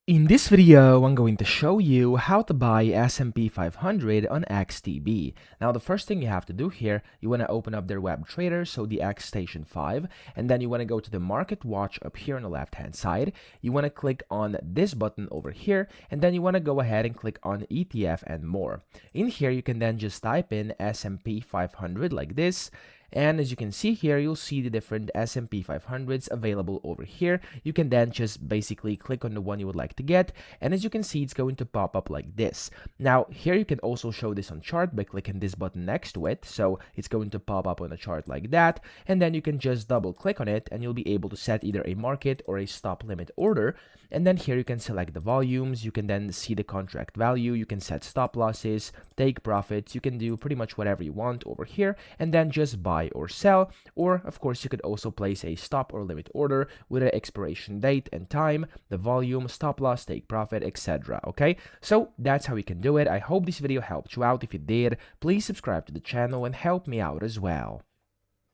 In this video, I'm going to show you how to buy S&P 500 on XTB. Now, the first thing you have to do here, you want to open up their web trader, so the X Station 5, and then you want to go to the Market Watch up here on the left-hand side. You want to click on this button over here, and then you want to go ahead and click on ETF and more. In here, you can then just type in S&P 500 like this. And as you can see here, you'll see the different S&P 500s available over here. You can then just basically click on the one you would like to get. And as you can see, it's going to pop up like this. Now, here you can also show this on chart by clicking this button next to it. So it's going to pop up on a chart like that. And then you can just double click on it and you'll be able to set either a market or a stop limit order. And then here you can select the volumes. You can then see the contract value. You can set stop losses, take profits. You can do pretty much whatever you want over here and then just buy or sell, or of course you could also place a stop or limit order with an expiration date and time, the volume, stop loss, take profit, etc. Okay, so that's how you can do it. I hope this video helped you out. If it did, please subscribe to the channel and help me out as well.